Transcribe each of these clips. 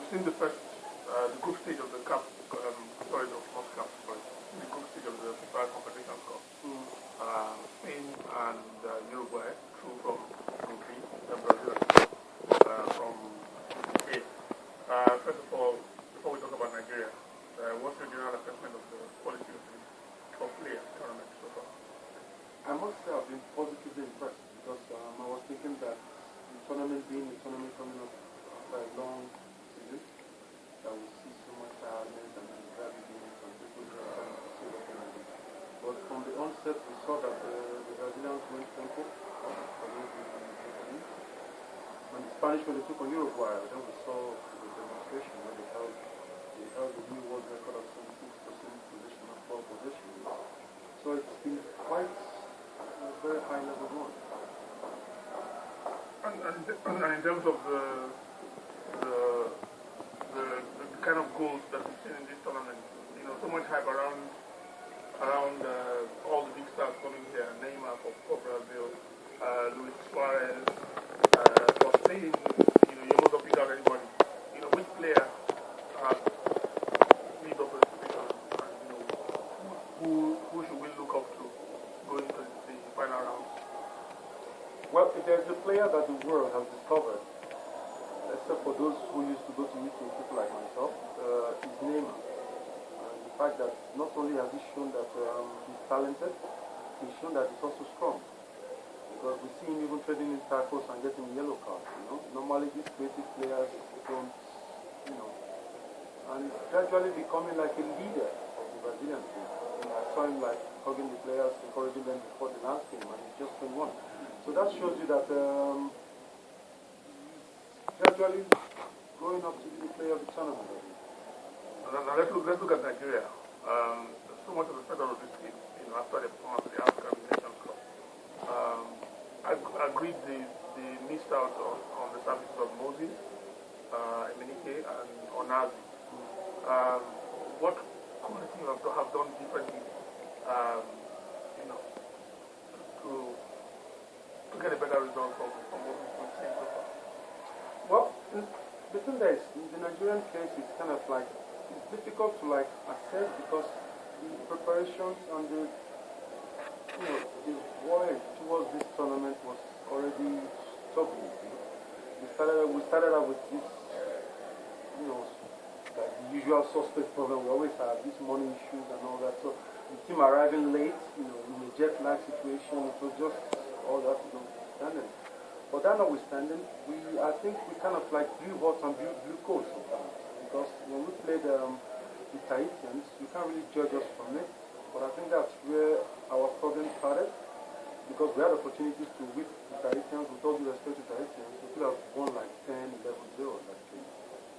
seen the first, the group stage of the cup, the group stage of the Fifa Confederations Cup. Spain and Uruguay through from Group B, and Brazil from Group A. First of all, before we talk about Nigeria, what's your general assessment of the quality of play at the tournament so far? I must say I've been positively impressed because I was thinking that the tournament being a tournament coming up after a long season, that we see so much talent and gravity and people trying to see what they do. But from the onset, we saw that the Brazilians went tempo against the Japanese. When the Spanish were took on Uruguay, then we saw the demonstration where they held the new world record of 76% position of ball possession. So it's been quite a very high level one. And in terms of the kind of goals that we've seen in this tournament, you know, so much hype around all the big stars coming here, Neymar for Brazil, Luis Suarez, for Spain, you know, you're not going to pick out anybody. You know, which player has lived up to the expectations, and you know, who should we look up to going into the final round? Well, if there's a player that the world has discovered, except for those who used to go to YouTube, people like myself, is Neymar. The fact that not only has he shown that he's talented, he's shown that he's also strong. Because we see him even trading in tackles and getting yellow cards, you know. Normally these creative players don't, you know, and he's gradually becoming like a leader of the Brazilian team. I saw him like hugging the players, encouraging them before the last game, and he's just 21. So that shows you that gradually growing up to be the player of the tournament. Now let's look at Nigeria. So much of the federal of this team, you know, after the performance of the African Nations Cup, I agreed they missed out on the services of Moses, Emenike, and Onazi. What could the team have done differently, you know, to get a better result from what we've seen so far? Well, the thing is, in the Nigerian case, it's kind of like, it's difficult to like assess because the preparations and the, you know, the voyage towards this tournament was already struggling. We started out with this, you know, like the usual suspect problem. We always have these money issues and all that. So the team arriving late, you know, in a jet lag situation, it was just all that, you know, standing. But that notwithstanding, I think we kind of like blew hot and blew cold sometimes. Because when we played the Tahitians, you can't really judge us from it. But I think that's where our problem started. Because we had opportunities to whip the Tahitians, with all due respect to Tahitians, we could have won like 10, 11-0 that game.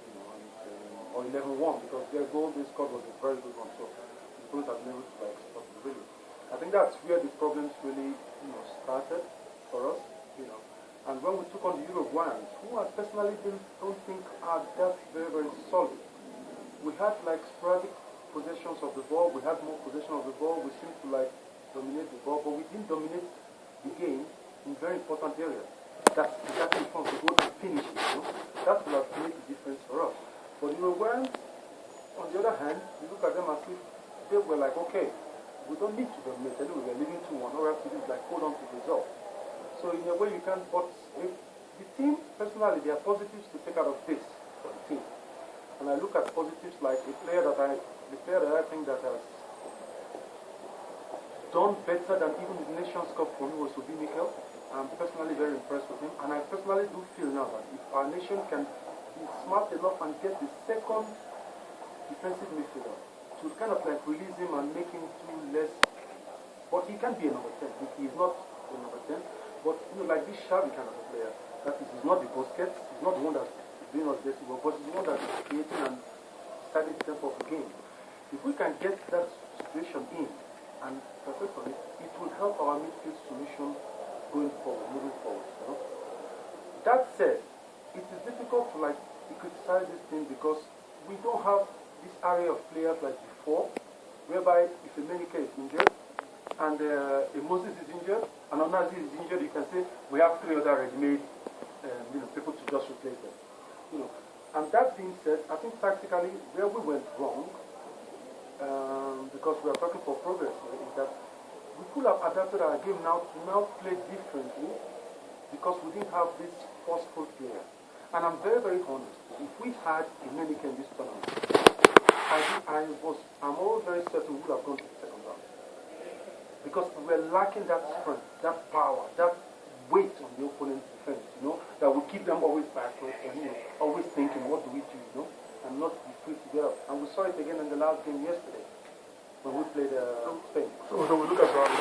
You know, or 11-1, because their goal they scored was a very good one. So we couldn't have been able to like stop the really. I think that's where the problems really, you know, started for us. You know. And when we took on the Uruguayans, who I personally don't think are that very, very solid. We had like sporadic possessions of the ball, we had more possession of the ball, we seemed to like dominate the ball, but we didn't dominate the game in very important areas. That's in front of the goal and finish it, you know? That will have made a difference for us. But the Uruguayans, on the other hand, you look at them as if they were like, okay, we don't need to dominate anyway, we're leading 2-1, all we have to do is like hold on to the result. So in a way you can't, but if the team, personally, there are positives to take out of this for the team. And I look at positives like the player that I think that has done better than even the Nations Cup for me was Obi Mikel. I'm personally very impressed with him. And I personally do feel now that if our nation can be smart enough and get the second defensive midfielder to kind of like release him and make him too less, but he can be a number 10. He's not a number 10. But you know, like this Xavi kind of a player, that is, he's not the Busquets, he's not the one that's doing us this, but he's the one that's creating and starting the tempo of the game. If we can get that situation in and perfect on it, it will help our midfield solution moving forward. You know? That said, it is difficult to like criticize this thing because we don't have this array of players like before, whereby if Emenike is injured and Moses is injured, and Onazi is injured, you can say we have 3 other ready-made people to just replace them. You know, And that being said, I think tactically where we went wrong, because we are talking for progress, is that we could have adapted our game now to now play differently because we didn't have this forceful player. And I'm very, very honest. If we had Emeka in this tournament, I'm always very certain we would have gone to the second round. Because we were lacking that strength, that power, that weight on the opponent's defense, that will keep them always backwards and, always thinking, what do we do, and not be free to get up. And we saw it again in the last game yesterday when we played Spain. So we look at Brown,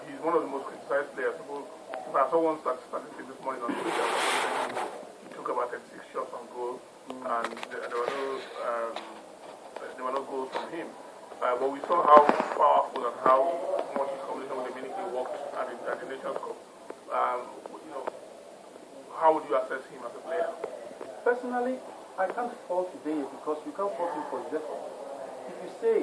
he's one of the most criticized players. I saw one statistic this morning on Twitter. He took about 36 shots on goal, and there were no goals from him. But we saw how powerful and how much his combination with Emeka worked at the Nations Cup. How would you assess him as a player? Personally, I can't fault today because we can't fault him for his effort. If you say,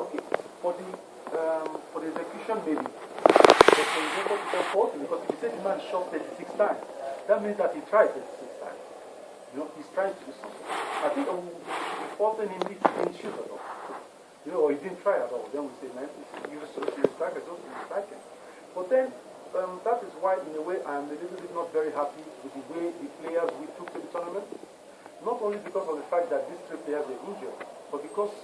okay, for the execution maybe, but for his effort you can't fault him because if you say the man shot 36 times, that means that he tried 36 times. He's trying to do something. I think we should be faulting him if he didn't shoot at all. Or he didn't try at all. Then we say, man, you're a striker, so you're striking. But then, that is why, in a way, I am a little bit not very happy with the way the players we took to the tournament. Not only because of the fact that these 3 players were injured, but because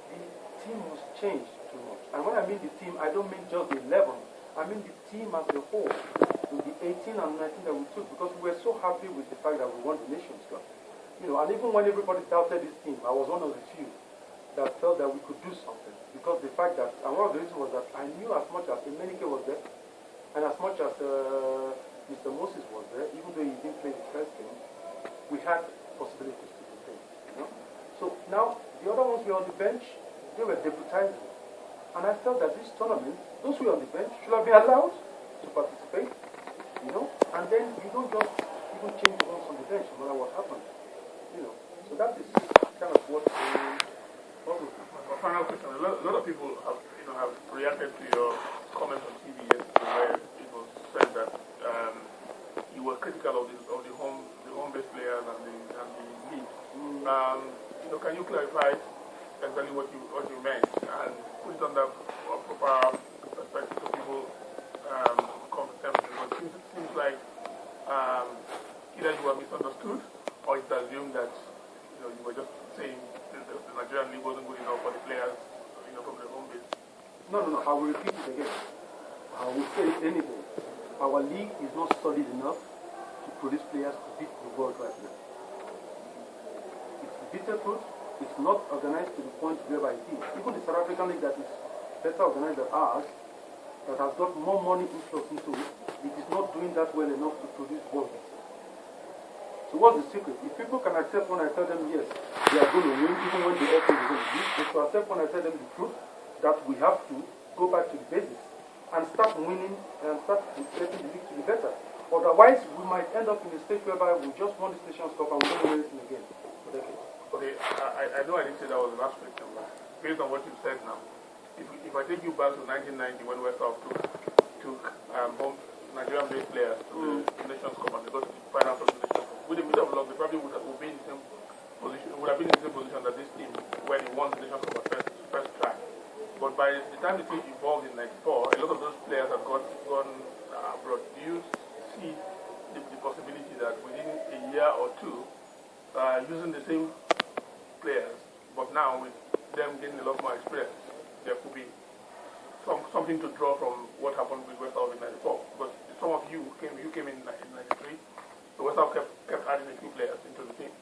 the team was changed too much. And when I mean the team, I don't mean just the 11. I mean the team as a whole, with the 18 and 19 that we took, because we were so happy with the fact that we won the Nations Cup. And even when everybody doubted this team, I was one of the few that felt that we could do something. Because the fact that, and one of the reasons was that I knew as much as Emeka was there, and as much as Mr. Moses was there, even though he didn't play the first game, we had possibilities to do things. So now, the other ones were on the bench, they were deputizing. And I felt that this tournament, those who were on the bench should have been allowed to participate, and then you don't just even change the ones on the bench no matter what happens. So that is kind of what final question. A lot of people have reacted to your comments on TV yesterday where people said that you were critical of the home-based players and the league. Can you clarify exactly what you meant and put it under proper perspective so people come to terms with it? It seems like either you were misunderstood or it's assumed that you were just saying the Nigerian league wasn't good enough for the players from the home base. No, I will repeat it again. I will say it anyway. Our league is not solid enough to produce players to beat the world right now. It's the bitter truth. It's not organized to the point whereby it is. Even the South African league that is better organized than ours, that has got more money influx into it, it is not doing that well enough to produce world beaters. So what's the secret? If people can accept when I tell them yes, they are going to win, even when they also are going to lose, they should accept when I tell them the truth, that we have to go back to the basics and start winning and start getting the league to be better. Otherwise, we might end up in a state whereby we just won the Nations Cup and we don't win anything again for decades. Okay, I know I didn't say that was the last question, but based on what you've said now, if I take you back to 1990 when West Ham took home Nigerian-based players to the Nations Cup and they got to the final of the Nations Cup, with a bit of luck, they probably would have been in the same position. Would have been in the same position that this team, where they won the Nations Cup at first try. But by the time the team evolved in '94, a lot of those players have gone abroad. Do you see the possibility that within a year or two, using the same players, but now with them getting a lot more experience, there could be something to draw from what happened with West Ham in '94? Because some of you came in '93. So West Ham kept adding a few players into the team.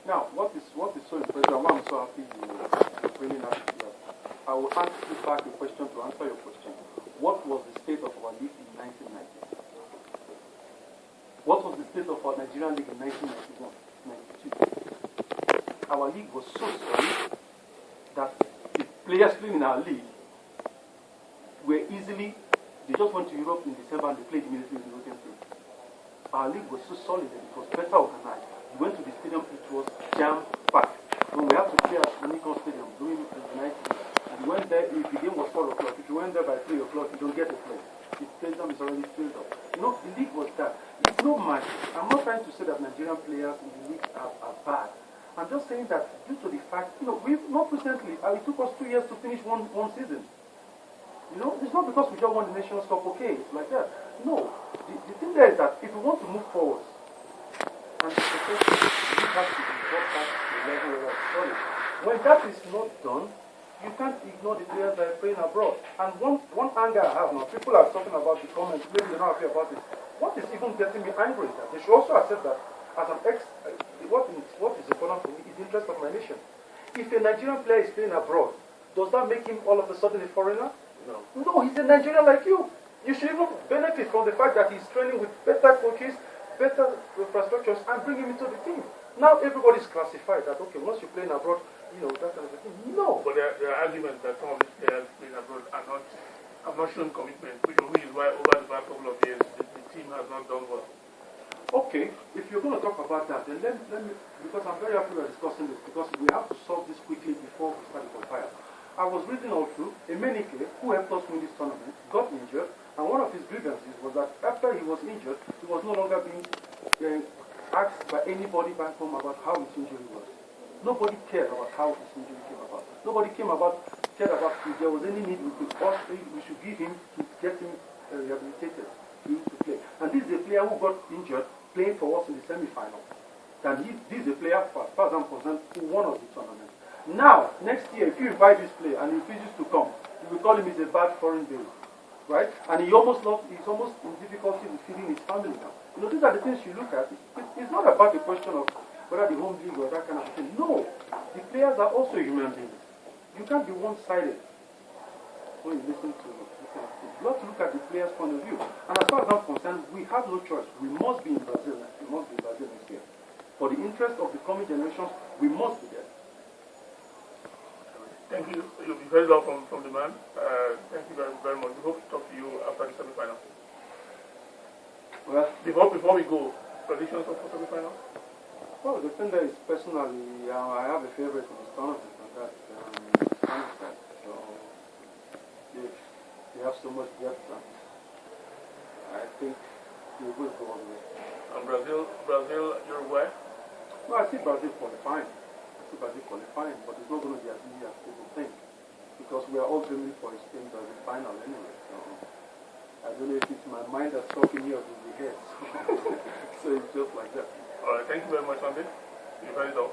Now, what is so impressive, why I'm so happy you're bringing that together. I will ask you back a question to answer your question. What was the state of our league in 1990? What was the state of our Nigerian league in 1991, 92? Our league was so solid that the players playing in our league were easily, they just went to Europe in December and they played immediately in the European team. Our league was so solid that it was better organized. We went to the stadium, it was jam-packed. When we had to play at Unicon Stadium during the night, we went there, if the game was 4 o'clock, if you went there by 3 o'clock, you don't get a play. The stadium is already filled up. The league was that. It's no magic. I'm not trying to say that Nigerian players in the league are just saying that due to the fact, we've not recently, it took us 2 years to finish one season. It's not because we just won the Nations Cup, okay, it's like that. No, the thing there is that if we want to move forward, and the profession, we have to be brought back to the level where we're solid. When that is not done, you can't ignore the players that are playing abroad. And one anger I have now, people are talking about the comments, maybe they're not happy about it. What is even getting me angry is that they should also accept that as an what is important for me is the interest of my nation. If a Nigerian player is playing abroad, does that make him all of a sudden a foreigner? No. No, he's a Nigerian like you. You should even benefit from the fact that he's training with better coaches, better infrastructures, and bring him into the team. Now everybody's classified that, okay, once you're playing abroad, that kind of thing. No. But there are arguments that some of these players playing abroad have not shown commitment, which is why over the past couple of years, the team has not done well. Okay, if you're going to talk about that, then let me, because I'm very happy we're discussing this, because we have to solve this quickly before we start the fire. I was reading all through, Emenike, who helped us win this tournament, got injured, and one of his grievances was that after he was injured, he was no longer being asked by anybody back home about how his injury was. Nobody cared about how his injury came about. Nobody cared about if there was any need we should give him to get him rehabilitated to play. And this is a player who got injured playing for us in the semi-final. And this is a player, as far as I'm concerned, who won us the tournament. Now, next year, if you invite this player and he refuses to come, you will call him as a bad foreign base. Right? And he's almost in difficulty with feeding his family now. These are the things you look at. It's not about the question of whether the home league or that kind of thing. No. The players are also human beings. You can't be one-sided when you listen to this kind of thing. You have to look at the player's point of view. And as far as I'm concerned, we have no choice. We must be in Brazil. We must be in Brazil next year. For the interest of the coming generations, we must be there. Thank you. You'll be very well from the man. Thank you very, very much. We hope to talk to you after the semi-final. Well, before we go, predictions for semi-final? Well, the thing there is personally, I have a favorite in this tournament, and that's Afghanistan. So, they have so much depth, I think they will go all the way. And Brazil, Uruguay? No, I see Brazil qualifying. But it's not going to be as easy as people think, because we are all dreaming for a Spain Brazil final anyway. So I don't know if it's my mind that's talking here or the head. So it's just like that. All right, thank you very much, Andy. You're very dull.